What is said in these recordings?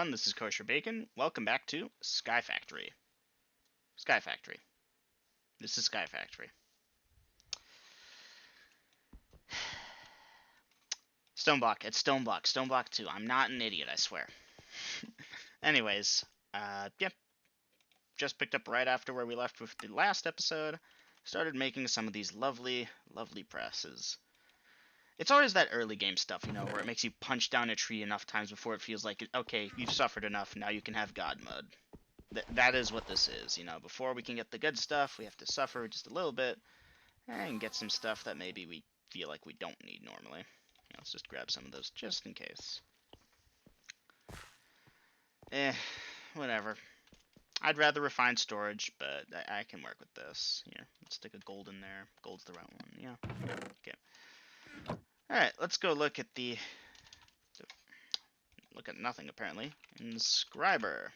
everyone, this is Kosher Bacon. Welcome back to Sky Factory. Sky Factory. This is Sky Factory. Stoneblock, it's Stoneblock. Stoneblock 2. I'm not an idiot, I swear. Anyways, yep. Just picked up right after where we left with the last episode. Started making some of these lovely, lovely presses. It's always that early game stuff, you know, where it makes you punch down a tree enough times before it feels like, okay, you've suffered enough, now you can have God mode. That is what this is, you know. Before we can get the good stuff, we have to suffer just a little bit and get some stuff that maybe we feel like we don't need normally. Let's just grab some of those just in case. Whatever. I'd rather refine storage, but I can work with this. Here, let's stick a gold in there. Gold's the right one, yeah. Okay. Alright, let's go look at look at nothing, apparently. Inscriber.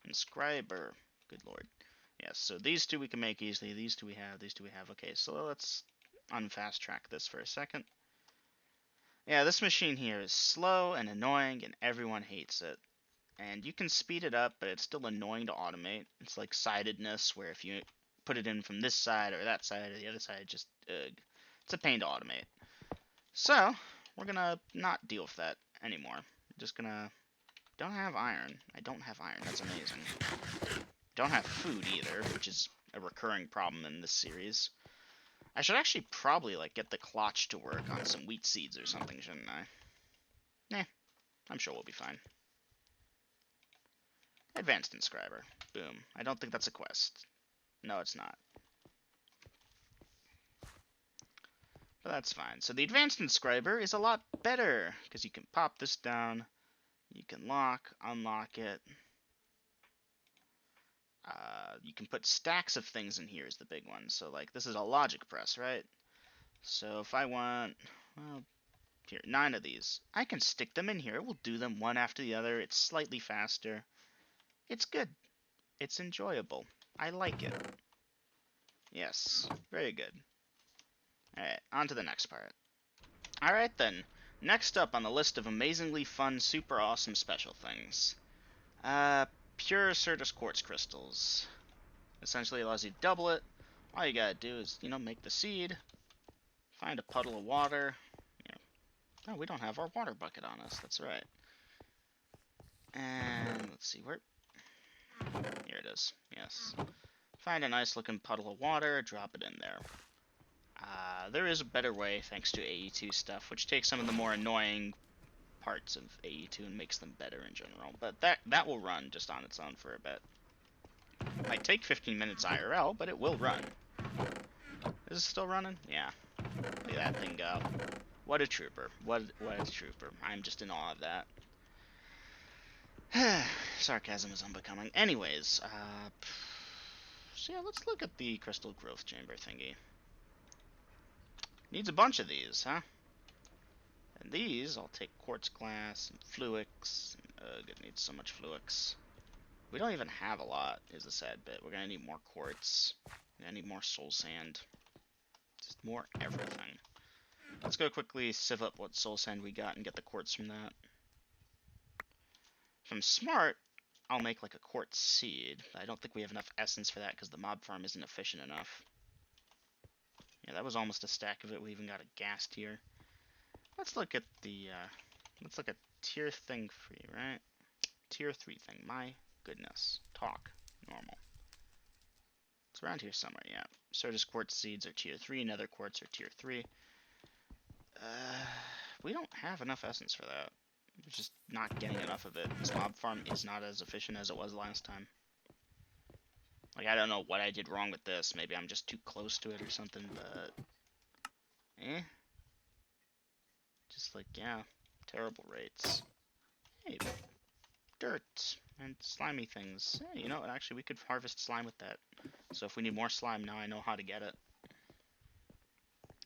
Good lord. Yes, so these two we can make easily. These two we have. Okay, so let's unfast track this for a second. Yeah, this machine here is slow and annoying, and everyone hates it. And you can speed it up, but it's still annoying to automate. It's like sidedness, where if you put it in from this side or that side or the other side, just, it's a pain to automate. So, we're gonna not deal with that anymore. I'm just gonna... Don't have iron. I don't have iron. That's amazing. Don't have food either, which is a recurring problem in this series. I should actually probably, like, get the clutch to work on some wheat seeds or something, shouldn't I? I'm sure we'll be fine. Advanced Inscriber. Boom. I don't think that's a quest. No, it's not. But that's fine. So the Advanced Inscriber is a lot better, because you can pop this down, you can unlock it. You can put stacks of things in here is the big one. So, like, this is a logic press, right? So if I want, well, here, 9 of these. I can stick them in here. It will do them one after the other. It's slightly faster. It's good. It's enjoyable. I like it. Yes, very good. Alright, on to the next part. Alright then, next up on the list of amazingly fun, super awesome special things. Pure Certus Quartz Crystals. Essentially allows you to double it. All you gotta do is, make the seed, find a puddle of water. Oh, we don't have our water bucket on us, that's right. And, let's see, where... Here it is, yes. Find a nice looking puddle of water, drop it in there. There is a better way, thanks to AE2 stuff, which takes some of the more annoying parts of AE2 and makes them better in general. But that will run just on its own for a bit. Might take 15 minutes IRL, but it will run. Is it still running? Yeah. Look at that thing go. What a trooper. What a trooper. I'm just in awe of that. Sarcasm is unbecoming. Anyways, so yeah, let's look at the crystal growth chamber thingy. Needs a bunch of these, huh? And these, I'll take quartz glass and fluix. It needs so much fluix. We don't even have a lot, is the sad bit. We're gonna need more quartz. We're gonna need more soul sand. Just more everything. Let's go quickly sieve up what soul sand we got and get the quartz from that. If I'm smart, I'll make like a quartz seed. I don't think we have enough essence for that because the mob farm isn't efficient enough. Yeah, that was almost a stack of it. We even got a gas tier. Let's look at the, let's look at tier thing free, right? Tier 3 thing. My goodness. Talk. Normal. It's around here somewhere, yeah. Certus quartz seeds are tier 3, nether quartz are tier 3. We don't have enough essence for that. We're just not getting enough of it. This mob farm is not as efficient as it was last time. Like, I don't know what I did wrong with this. Maybe I'm just too close to it or something, but... Just like, yeah, terrible rates. Hey, dirt and slimy things. Hey, actually we could harvest slime with that. So if we need more slime, now I know how to get it.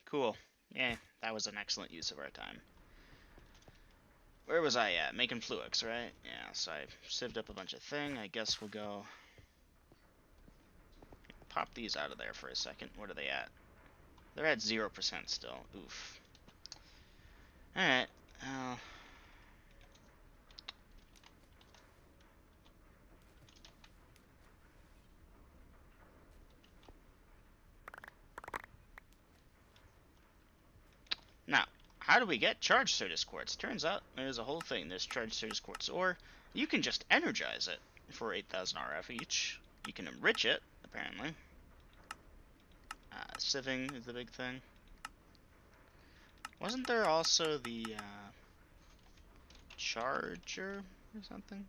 Cool. Yeah, that was an excellent use of our time. Where was I at? Making fluix, right? Yeah, so I sieved up a bunch of thing. I guess we'll go... Pop these out of there for a second. What are they at? They're at 0% still. Oof. Alright. how do we get charged Certus Quartz? Turns out there's a whole thing. There's charged Certus Quartz ore. You can just energize it for 8,000 RF each. You can enrich it, apparently. Sieving is the big thing. Wasn't there also the charger or something?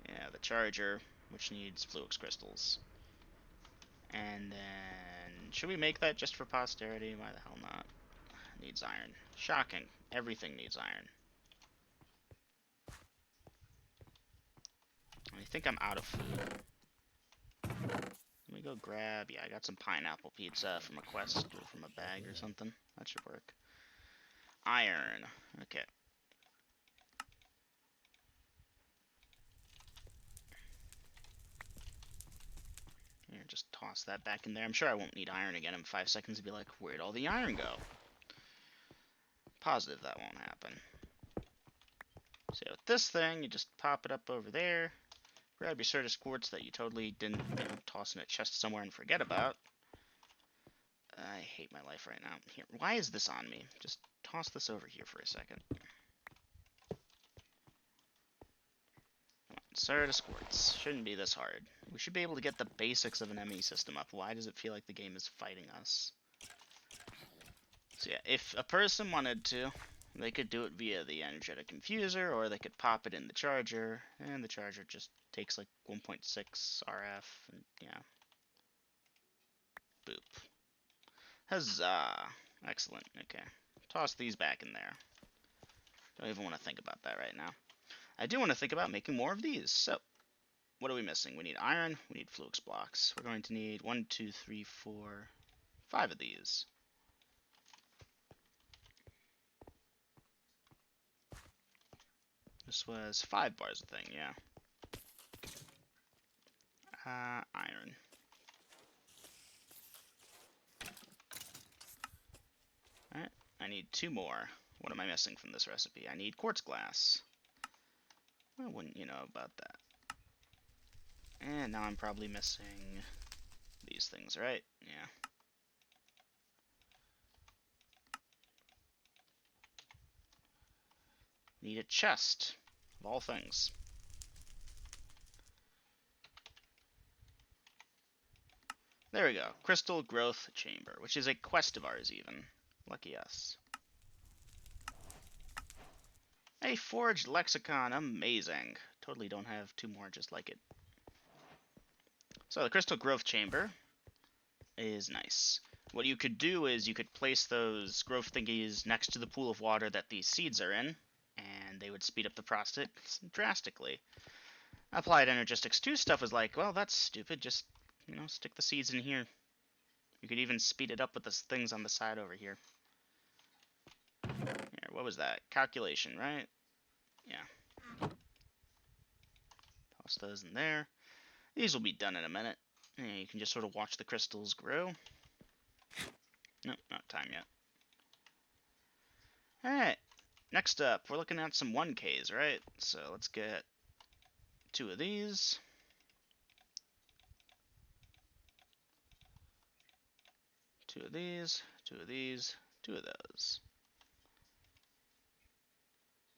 Yeah, the charger, which needs Fluix crystals. And then, should we make that just for posterity? Why the hell not? Needs iron. Shocking. Everything needs iron. I think I'm out of food. Let me go grab... Yeah, I got some pineapple pizza from a quest or from a bag or something. That should work. Iron. Okay. Here, just toss that back in there. I'm sure I won't need iron again in 5 seconds and be like, where'd all the iron go? Positive that won't happen. So with this thing, you just pop it up over there. Grab your Certus Quartz that you totally didn't toss in a chest somewhere and forget about. I hate my life right now. Here, why is this on me? Just toss this over here for a second. Certus Quartz. Shouldn't be this hard. We should be able to get the basics of an ME system up. Why does it feel like the game is fighting us? So yeah, if a person wanted to, they could do it via the energetic infuser, or they could pop it in the charger, and the charger just takes like 1.6 RF, and yeah. Boop. Huzzah! Excellent. Okay. Toss these back in there. Don't even want to think about that right now. I do want to think about making more of these. So, what are we missing? We need iron. We need Fluix blocks. We're going to need 1, 2, 3, 4, 5 of these. This was 5 bars of thing, yeah. Iron. Alright, I need 2 more. What am I missing from this recipe? I need quartz glass. Why wouldn't you know about that? And now I'm probably missing these things, right? Yeah. Need a chest, of all things. There we go. Crystal Growth Chamber, which is a quest of ours even. Lucky us. A forged lexicon, amazing. Totally don't have 2 more just like it. So the Crystal Growth Chamber is nice. What you could do is you could place those growth thingies next to the pool of water that these seeds are in, and they would speed up the process drastically. Applied Energistics 2 stuff was like, well, that's stupid, just, you know, stick the seeds in here. You could even speed it up with the things on the side over here. Here, what was that? Calculation, right? Yeah. Toss those in there. These will be done in a minute. And you can just sort of watch the crystals grow. Nope, not time yet. Alright, next up, we're looking at some 1Ks, right? So let's get 2 of these. Two of these, 2 of these, 2 of those.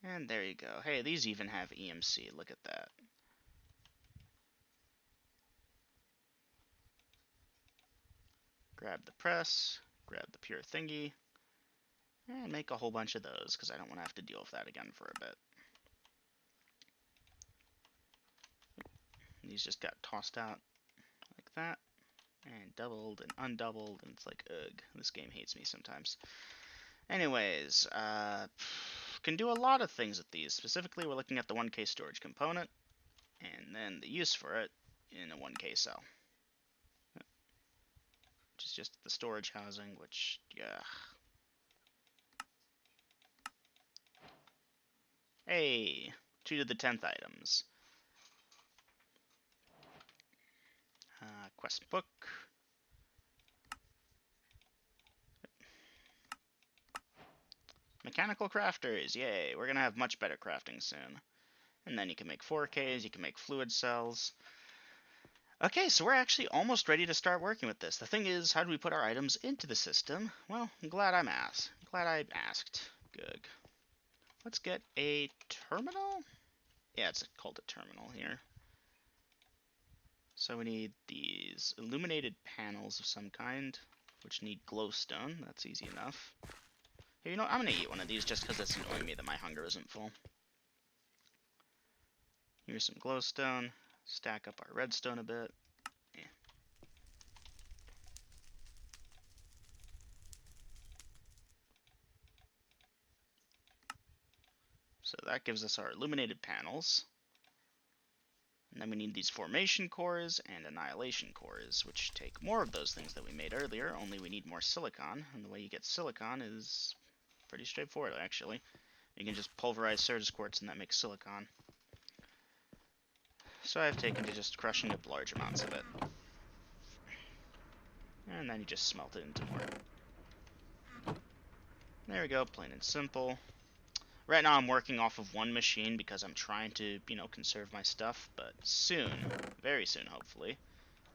And there you go. Hey, these even have EMC. Look at that. Grab the press, grab the pure thingy, and make a whole bunch of those, because I don't want to have to deal with that again for a bit. These just got tossed out like that, and doubled and undoubled, and it's like, ugh, this game hates me sometimes. Anyways, can do a lot of things with these. Specifically, we're looking at the 1K storage component, and then the use for it in a 1K cell. Which is just the storage housing, which, yeah. Hey, 2 to the 10th items. Quest book. Mechanical crafters, yay. We're gonna have much better crafting soon. And then you can make 4Ks, you can make fluid cells. Okay, so we're actually almost ready to start working with this. The thing is, how do we put our items into the system? Well, I'm glad I asked. Good. Let's get a terminal. Yeah, it's called a terminal here. So we need these illuminated panels of some kind, which need glowstone. That's easy enough. Here, you know, I'm gonna eat one of these just because it's annoying me that my hunger isn't full. Here's some glowstone. Stack up our redstone a bit. Yeah. So that gives us our illuminated panels. And then we need these formation cores and annihilation cores, which take more of those things that we made earlier, only we need more silicon. And the way you get silicon is pretty straightforward, actually. You can just pulverize Certus quartz and that makes silicon. So I've taken to just crushing up large amounts of it. And then you just smelt it into more. There we go, plain and simple. Right now I'm working off of one machine because I'm trying to, you know, conserve my stuff, but soon, very soon hopefully,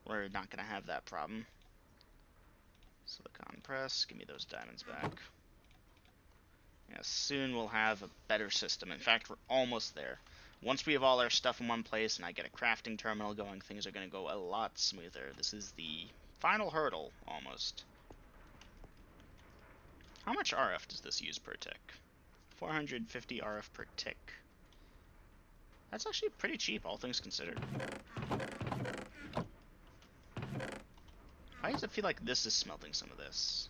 we're not going to have that problem. Silicon press, give me those diamonds back. Yeah, soon we'll have a better system. In fact, we're almost there. Once we have all our stuff in one place and I get a crafting terminal going, things are going to go a lot smoother. This is the final hurdle, almost. How much RF does this use per tick? 450 RF per tick. That's actually pretty cheap, all things considered. Why does it feel like this is smelting some of this?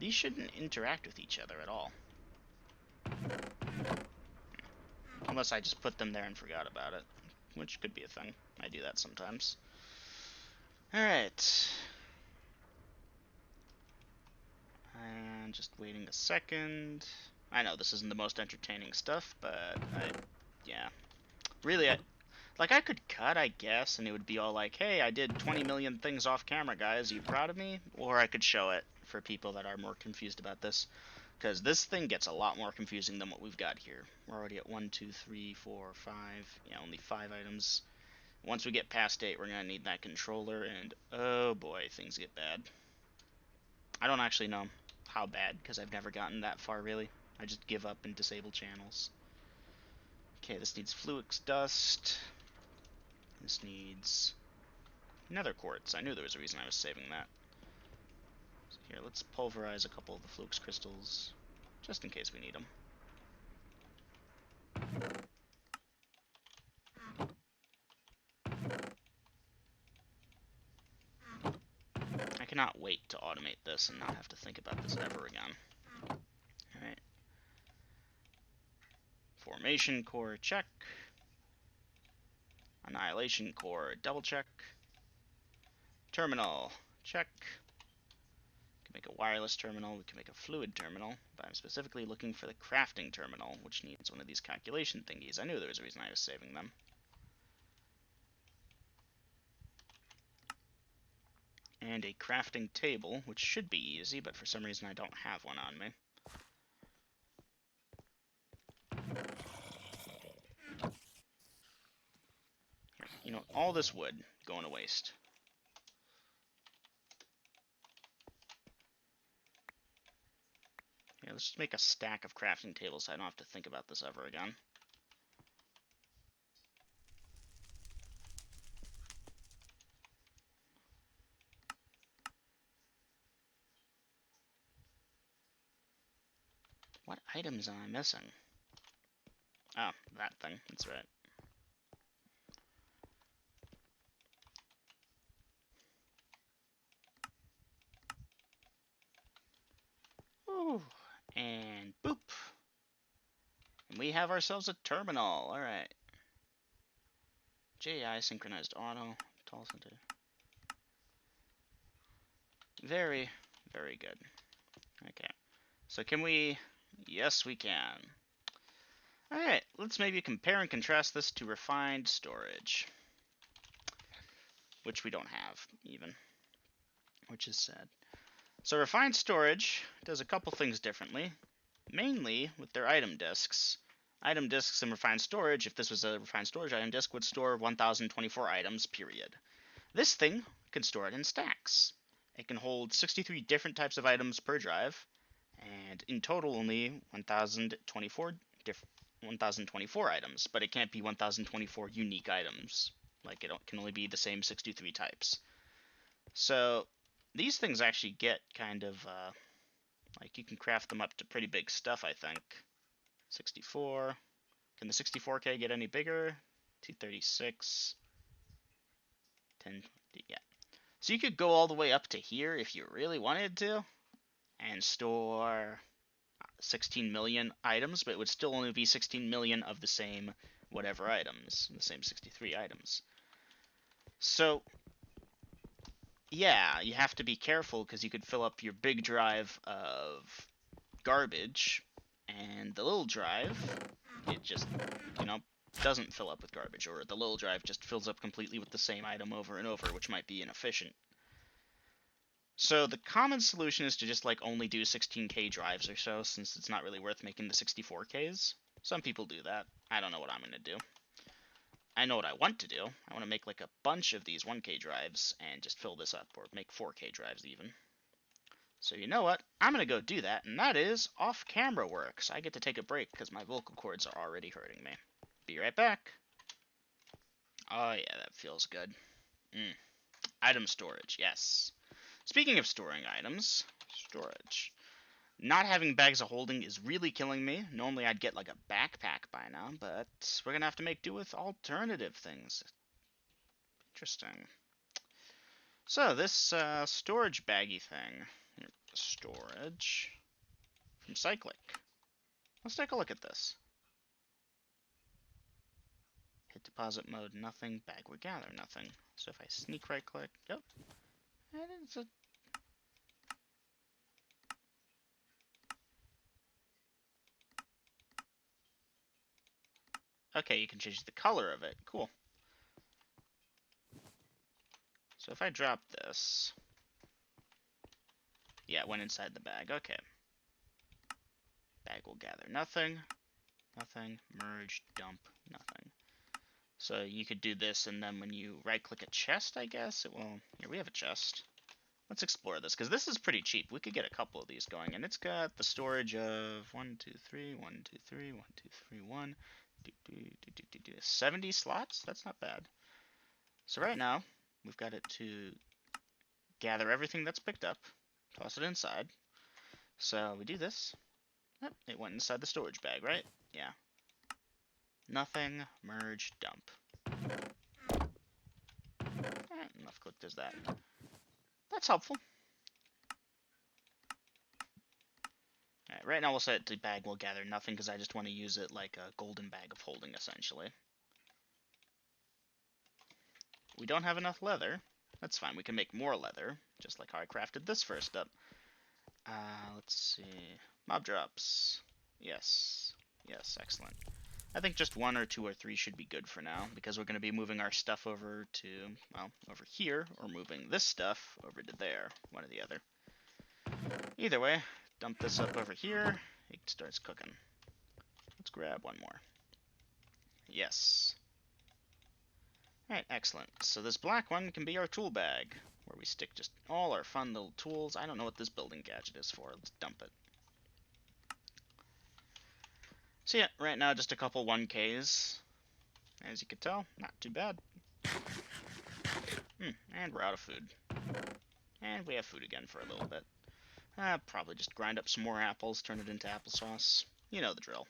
These shouldn't interact with each other at all. Unless I just put them there and forgot about it, which could be a thing. I do that sometimes. Alright. And just waiting a second. I know this isn't the most entertaining stuff, but yeah. Really, I could cut, I guess, and it would be all like, hey, I did 20 million things off camera, guys. Are you proud of me? Or I could show it for people that are more confused about this. Because this thing gets a lot more confusing than what we've got here. We're already at 1, 2, 3, 4, 5. Yeah, only 5 items. Once we get past 8, we're going to need that controller, and oh boy, things get bad. I don't actually know how bad, because I've never gotten that far, really. I just give up and disable channels. Okay, this needs fluix dust. This needs nether quartz. I knew there was a reason I was saving that. So here, let's pulverize a couple of the fluix crystals, just in case we need them. I cannot wait to automate this and not have to think about this ever again. Alright. Formation core, check. Annihilation core, double check. Terminal, check. We can make a wireless terminal, we can make a fluid terminal, but I'm specifically looking for the crafting terminal, which needs one of these calculation thingies. I knew there was a reason I was saving them. And a crafting table, which should be easy, but for some reason I don't have one on me. Here, you know, all this wood going to waste. Yeah, let's just make a stack of crafting tables so I don't have to think about this ever again. What items am I missing? Oh, that thing. That's right. Ooh. And boop. And we have ourselves a terminal. Alright. JI synchronized auto. Tall center. Very, very good. Okay. So can we... Yes, we can. Alright, let's maybe compare and contrast this to refined storage. Which we don't have, even. Which is sad. So refined storage does a couple things differently. Mainly with their item disks. Item disks in refined storage, if this was a refined storage item disk, would store 1024 items, period. This thing can store it in stacks. It can hold 63 different types of items per drive, And in total, only 1,024 items, but it can't be 1,024 unique items. Like, it can only be the same 63 types. So, these things actually get kind of, like, you can craft them up to pretty big stuff, I think. 64. Can the 64K get any bigger? 236. 10, yeah. So you could go all the way up to here if you really wanted to, and store 16 million items, but it would still only be 16 million of the same whatever items, the same 63 items. So, yeah, you have to be careful because you could fill up your big drive of garbage, and the little drive, it just, doesn't fill up with garbage, or the little drive just fills up completely with the same item over and over, which might be inefficient. So the common solution is to just like only do 16K drives or so, since it's not really worth making the 64Ks. Some people do that. I don't know what I'm going to do. I know what I want to do. I want to make like a bunch of these 1K drives and just fill this up, or make 4K drives even. So you know what? I'm going to go do that, and that is off-camera work. So I get to take a break because my vocal cords are already hurting me. Be right back. Oh yeah, that feels good. Item storage, yes. Speaking of storing items, storage. Not having bags of holding is really killing me. Normally I'd get like a backpack by now, but we're gonna have to make do with alternative things. Interesting. So this storage baggy thing. Storage from Cyclic. Let's take a look at this. Hit deposit mode, nothing. Bag will gather, nothing. So if I sneak right click, yep. And it's a okay, you can change the color of it. Cool. So if I drop this, yeah, it went inside the bag. Okay. Bag will gather nothing. Nothing. Merge, dump, nothing. So you could do this, and then when you right-click a chest, I guess, it will... Here, we have a chest. Let's explore this, because this is pretty cheap. We could get a couple of these going, and it's got the storage of 1, 2, 3, 1, 2, 3, 1, 2, 3, 1, 70 slots? That's not bad. So right now, we've got it to gather everything that's picked up, toss it inside. So we do this. Yep, it went inside the storage bag, right? Yeah. Nothing, merge, dump. Enough click does that. That's helpful. Alright, right now we'll set it to bag will gather nothing because I just want to use it like a golden bag of holding, essentially. We don't have enough leather. That's fine, we can make more leather, just like how I crafted this first up. Let's see. Mob drops. Yes. Yes, excellent. I think just 1 or 2 or 3 should be good for now, because we're going to be moving our stuff over to, well, over here, or moving this stuff over to there, one or the other. Either way, dump this up over here, it starts cooking. Let's grab one more. Yes. Alright, excellent. So this black one can be our tool bag, where we stick just all our fun little tools. I don't know what this building gadget is for. Let's dump it. So yeah, right now just a couple 1Ks. As you can tell, not too bad. And we're out of food. And we have food again for a little bit. Probably just grind up some more apples, turn it into applesauce. You know the drill.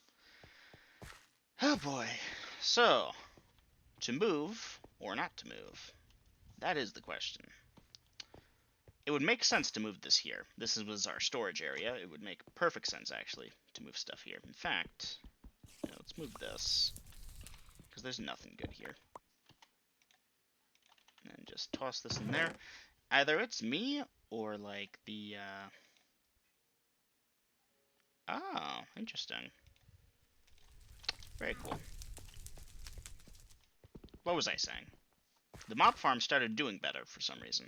Oh boy. So, to move, or not to move? That is the question. It would make sense to move this here. This was our storage area. It would make perfect sense, actually, to move stuff here. In fact, let's move this, because there's nothing good here. And just toss this in there. Either it's me, or like the, Oh, interesting. Very cool. What was I saying? The mob farm started doing better for some reason.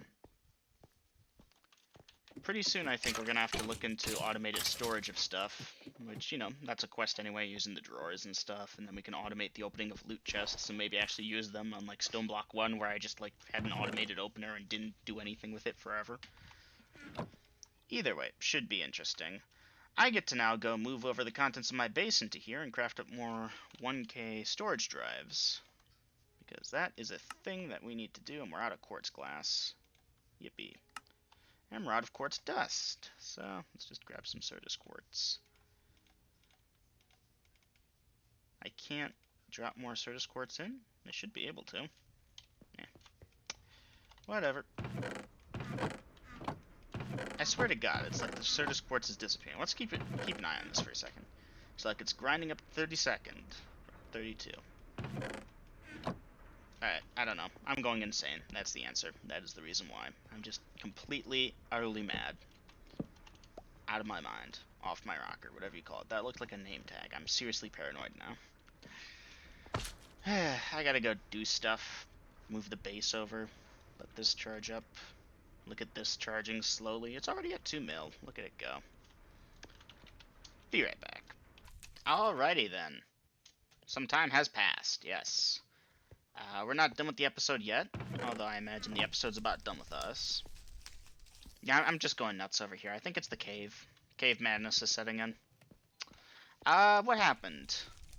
Pretty soon I think we're going to have to look into automated storage of stuff, which, that's a quest anyway, using the drawers and stuff, and then we can automate the opening of loot chests and maybe actually use them on, like, Stoneblock 1, where I just, like, had an automated opener and didn't do anything with it forever. Either way, should be interesting. I get to now go move over the contents of my base into here and craft up more 1K storage drives. Because that is a thing that we need to do, and we're out of quartz glass. Yippee. And we're out of quartz dust. So, let's just grab some Certus quartz. I can't drop more Certus quartz in? I should be able to. Yeah. Whatever. I swear to God, it's like the Certus quartz is disappearing. Let's keep an eye on this for a second. It's like it's grinding up 32nd. 32. Alright, I don't know. I'm going insane. That's the answer. That is the reason why. I'm just completely, utterly mad. Out of my mind. Off my rocker, whatever you call it. That looked like a name tag. I'm seriously paranoid now. I gotta go do stuff. Move the base over. Let this charge up. Look at this charging slowly. It's already at 2 mil. Look at it go. Be right back. Alrighty then. Some time has passed, yes. We're not done with the episode yet, although I imagine the episode's about done with us. Yeah, I'm just going nuts over here. I think it's the cave. Cave madness is setting in. What happened?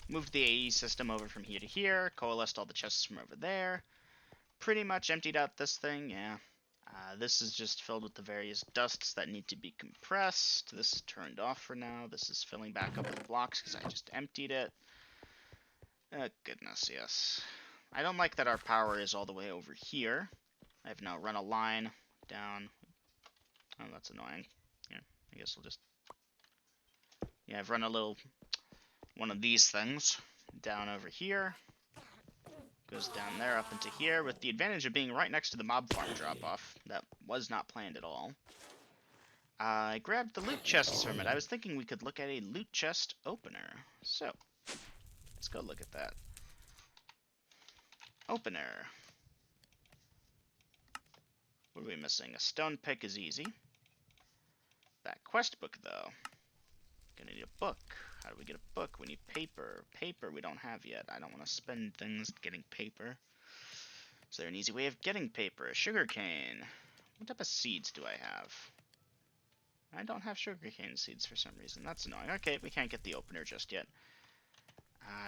Moved the AE system over from here to here, coalesced all the chests from over there. Pretty much emptied out this thing, yeah. This is just filled with the various dusts that need to be compressed. This is turned off for now. This is filling back up with blocks because I just emptied it. Goodness, yes. I don't like that our power is all the way over here. I've now run a line down. Oh, that's annoying. Yeah, I guess we'll just... Yeah, I've run a little... one of these things down over here. Goes down there, up into here, with the advantage of being right next to the mob farm drop-off. That was not planned at all. I grabbed the loot chests from it. I was thinking we could look at a loot chest opener. So, let's go look at that. Opener. What are we missing? A stone pick is easy. That quest book, though. Gonna need a book. How do we get a book? We need paper. Paper we don't have yet. I don't want to spend things getting paper. Is there an easy way of getting paper? Sugarcane. What type of seeds do I have? I don't have sugarcane seeds for some reason. That's annoying. Okay, we can't get the opener just yet.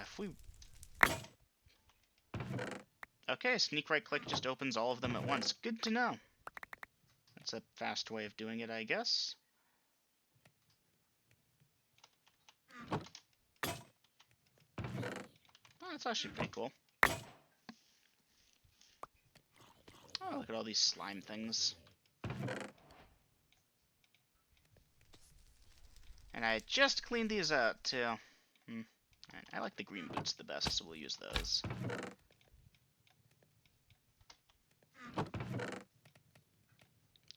If we... Okay, sneak right click just opens all of them at once. Good to know. That's a fast way of doing it, I guess. Oh, that's actually pretty cool. Oh, look at all these slime things. And I just cleaned these out, too. I like the green boots the best, so we'll use those.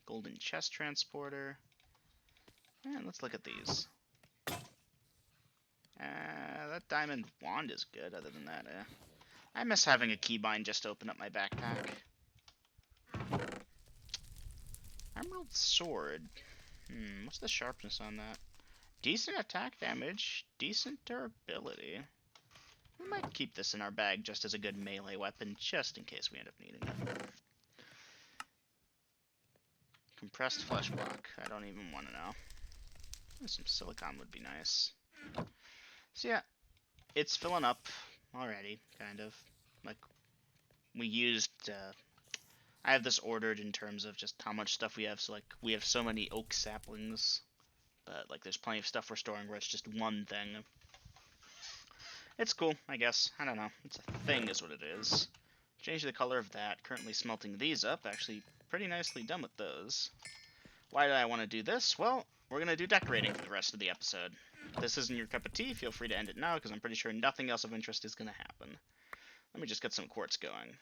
Golden chest transporter. And let's look at these. That diamond wand is good, other than that, I miss having a keybind just to open up my backpack. Emerald sword. What's the sharpness on that? Decent attack damage, decent durability. We might keep this in our bag just as a good melee weapon, just in case we end up needing it. Compressed flesh block. I don't even want to know. Some silicon would be nice. So yeah, it's filling up already, kind of. Like, we used... I have this ordered in terms of just how much stuff we have. So, like, we have so many oak saplings. But, like, there's plenty of stuff we're storing where it's just one thing. It's cool, I guess. I don't know. It's a thing is what it is. Change the color of that. Currently smelting these up. Actually, pretty nicely done with those. Why did I want to do this? Well, we're going to do decorating for the rest of the episode. If this isn't your cup of tea, feel free to end it now, because I'm pretty sure nothing else of interest is going to happen. Let me just get some quartz going.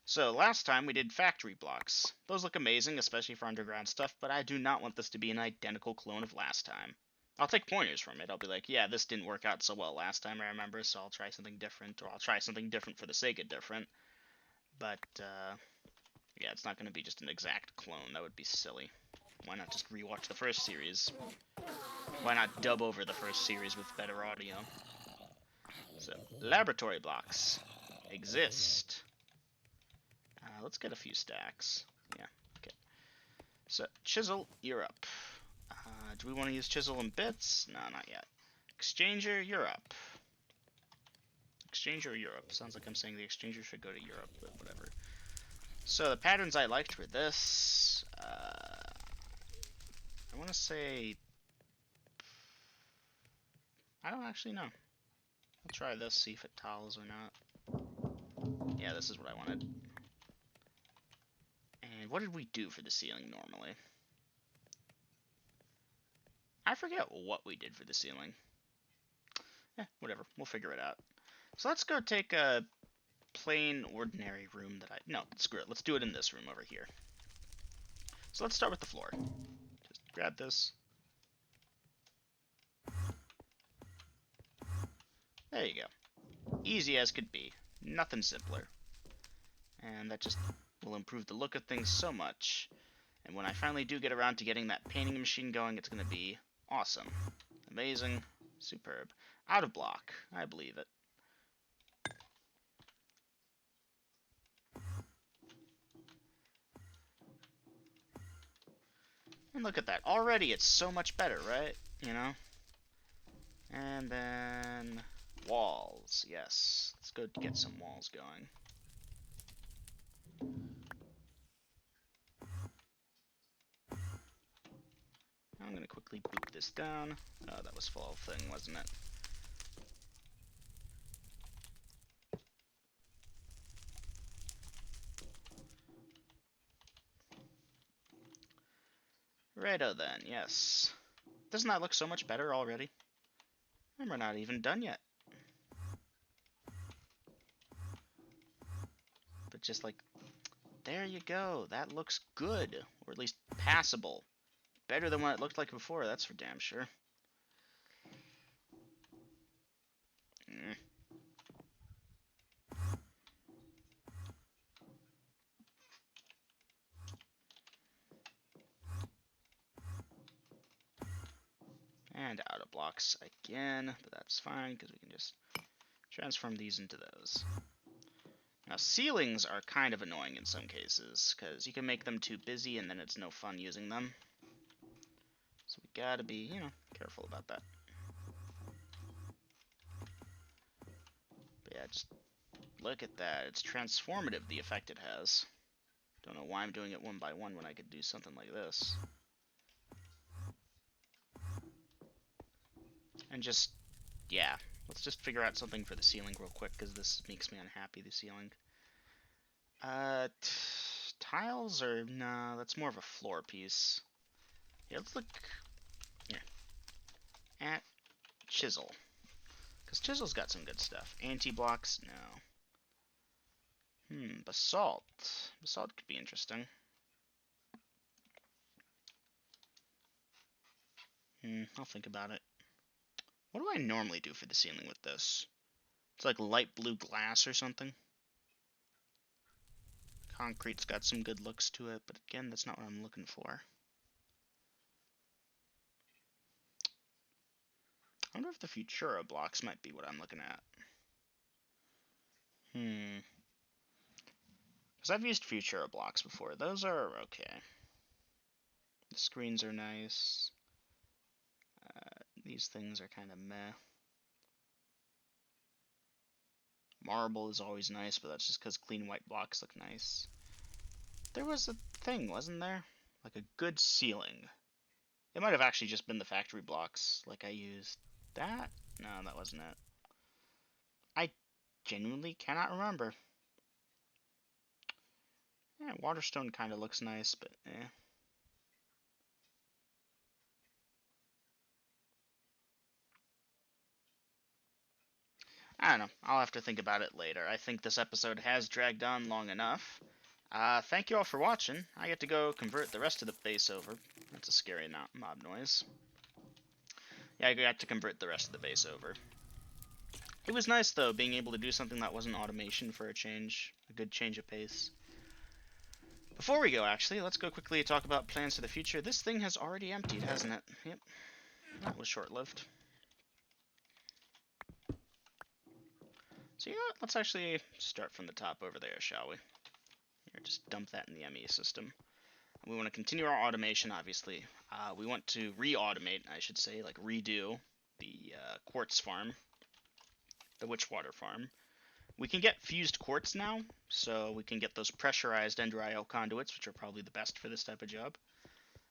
So, last time we did factory blocks. Those look amazing, especially for underground stuff, but I do not want this to be an identical clone of last time. I'll take pointers from it. I'll be like, yeah, this didn't work out so well last time, I remember, so I'll try something different, or I'll try something different for the sake of different. But, yeah, it's not going to be just an exact clone. That would be silly. Why not just rewatch the first series? Why not dub over the first series with better audio? So, laboratory blocks exist. Let's get a few stacks. Yeah, okay. So, Chisel, you're up. Do we want to use chisel and bits? No, not yet. Exchanger, Europe. Exchanger, Europe. Sounds like I'm saying the exchanger should go to Europe, but whatever. So the patterns I liked were this. I want to say... I don't actually know. I'll try this, see if it tiles or not. Yeah, this is what I wanted. And what did we do for the ceiling normally? I forget what we did for the ceiling. Whatever. We'll figure it out. So let's go take a plain, ordinary room that I... No, screw it. Let's do it in this room over here. So let's start with the floor. Just grab this. There you go. Easy as could be. Nothing simpler. And that just will improve the look of things so much. And when I finally do get around to getting that painting machine going, it's going to be awesome. Amazing. Superb. Out of block. I believe it. And look at that. Already it's so much better, right? You know? And then... walls. Yes. Let's go get some walls going. I'm going to quickly boop this down. Oh, that was full thing, wasn't it? Righto then, yes. Doesn't that look so much better already? And we're not even done yet. But just like, there you go. That looks good. Or at least passable. Better than what it looked like before, that's for damn sure. Mm. And out of blocks again, but that's fine because we can just transform these into those. Now ceilings are kind of annoying in some cases because you can make them too busy and then it's no fun using them. So we gotta be, you know, careful about that. But yeah, just look at that. It's transformative, the effect it has. Don't know why I'm doing it one by one when I could do something like this. And just, yeah, let's just figure out something for the ceiling real quick, because this makes me unhappy, the ceiling. Tiles or, no, that's more of a floor piece. Yeah, let's look, at chisel. Because chisel's got some good stuff. Anti-blocks, no. Basalt. Basalt could be interesting. I'll think about it. What do I normally do for the ceiling with this? It's like light blue glass or something. Concrete's got some good looks to it, but again, that's not what I'm looking for. I wonder if the Futura blocks might be what I'm looking at. Because I've used Futura blocks before. Those are okay. The screens are nice. These things are kind of meh. Marble is always nice, but that's just because clean white blocks look nice. There was a thing, wasn't there? Like a good ceiling. It might have actually just been the factory blocks. Like I used that? No, that wasn't it. I genuinely cannot remember. Yeah, Waterstone kind of looks nice, but eh. I don't know. I'll have to think about it later. I think this episode has dragged on long enough. Thank you all for watching. I get to go convert the rest of the base over. That's a scary mob noise. Yeah, I got to convert the rest of the base over. It was nice, though, being able to do something that wasn't automation for a change. A good change of pace. Before we go, actually, let's go quickly talk about plans for the future. This thing has already emptied, hasn't it? Yep. That was short-lived. So you know what? Let's actually start from the top over there, shall we? Here, just dump that in the ME system. We want to continue our automation, obviously. We want to re-automate, I should say, like redo the quartz farm, the Witchwater farm. We can get fused quartz now, so we can get those pressurized Ender-IO conduits, which are probably the best for this type of job.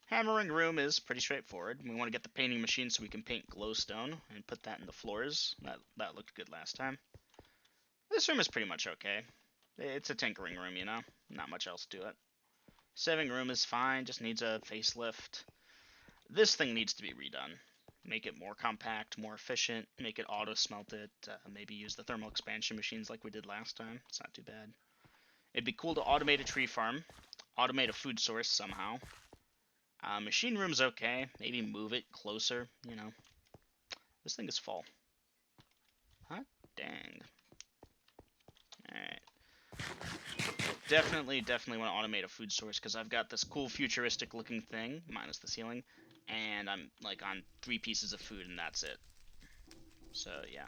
Hammering room is pretty straightforward. We want to get the painting machine so we can paint glowstone and put that in the floors. That looked good last time. This room is pretty much okay. It's a tinkering room, you know? Not much else to it. Saving room is fine, just needs a facelift. This thing needs to be redone. Make it more compact, more efficient, make it auto-smelt it, maybe use the thermal expansion machines like we did last time. It's not too bad. It'd be cool to automate a tree farm, automate a food source somehow. Machine room's okay, maybe move it closer, you know. This thing is full. Hot dang. Alright. Definitely want to automate a food source because I've got this cool futuristic looking thing, minus the ceiling, and I'm like on 3 pieces of food and that's it. So yeah.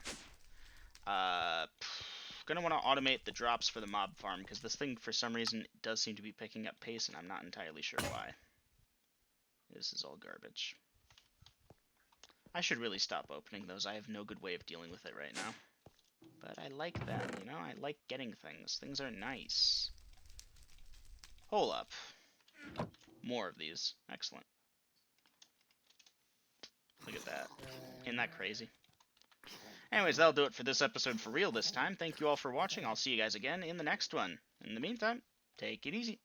Gonna want to automate the drops for the mob farm because this thing for some reason does seem to be picking up pace and I'm not entirely sure why. This is all garbage. I should really stop opening those. I have no good way of dealing with it right now. But I like them, you know? I like getting things. Things are nice. Hold up. More of these. Excellent. Look at that. Isn't that crazy? Anyways, that'll do it for this episode for real this time. Thank you all for watching. I'll see you guys again in the next one. In the meantime, take it easy.